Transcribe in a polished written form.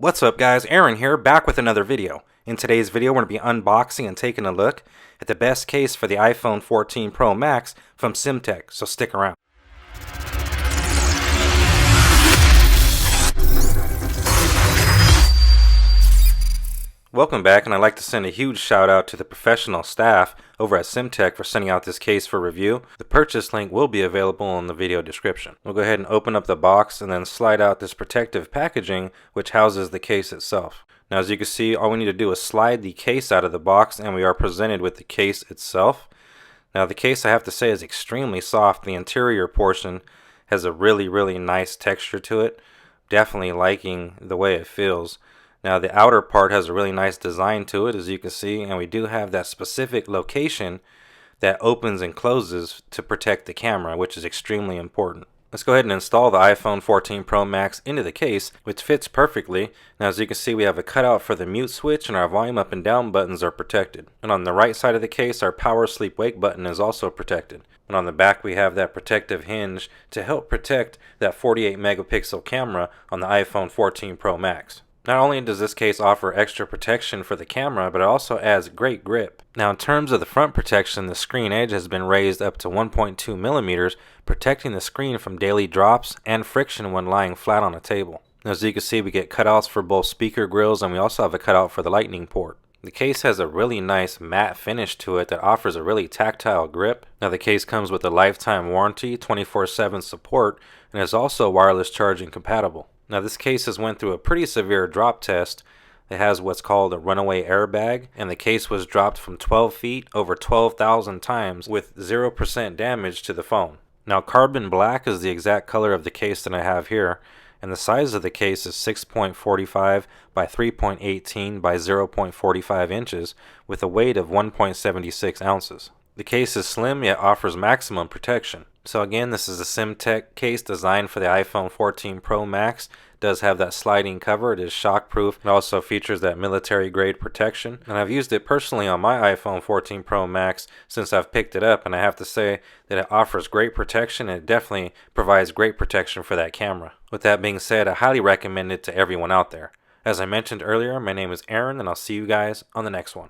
What's up guys, Aaron here, back with another video. In today's video we're going to be unboxing and taking a look at the best case for the iPhone 14 Pro Max from Simtect, so stick around. Welcome back, and I'd like to send a huge shout out to the professional staff over at Simtect for sending out this case for review. The purchase link will be available in the video description. We'll go ahead and open up the box and then slide out this protective packaging which houses the case itself. Now as you can see, all we need to do is slide the case out of the box and we are presented with the case itself. Now the case, I have to say, is extremely soft. The interior portion has a really nice texture to it. Definitely liking the way it feels. Now the outer part has a really nice design to it, as you can see, and we do have that specific location that opens and closes to protect the camera, which is extremely important. Let's go ahead and install the iPhone 14 Pro Max into the case, which fits perfectly. Now as you can see, we have a cutout for the mute switch and our volume up and down buttons are protected. And on the right side of the case, our power sleep wake button is also protected. And on the back we have that protective hinge to help protect that 48 megapixel camera on the iPhone 14 Pro Max. Not only does this case offer extra protection for the camera, but it also adds great grip. Now in terms of the front protection, the screen edge has been raised up to 1.2 millimeters, protecting the screen from daily drops and friction when lying flat on a table. Now, as you can see, we get cutouts for both speaker grills, and we also have a cutout for the lightning port. The case has a really nice matte finish to it that offers a really tactile grip. Now the case comes with a lifetime warranty, 24/7 support, and is also wireless charging compatible. Now this case has went through a pretty severe drop test. It has what's called a runaway airbag, and the case was dropped from 12 feet over 12,000 times with 0% damage to the phone. Now carbon black is the exact color of the case that I have here, and the size of the case is 6.45 by 3.18 by 0.45 inches with a weight of 1.76 ounces. The case is slim yet offers maximum protection. So again, this is a Simtect case designed for the iPhone 14 Pro Max. It does have that sliding cover. It is shockproof. It also features that military grade protection. And I've used it personally on my iPhone 14 Pro Max since I've picked it up, and I have to say that it offers great protection, and it definitely provides great protection for that camera. With that being said, I highly recommend it to everyone out there. As I mentioned earlier, my name is Aaron, and I'll see you guys on the next one.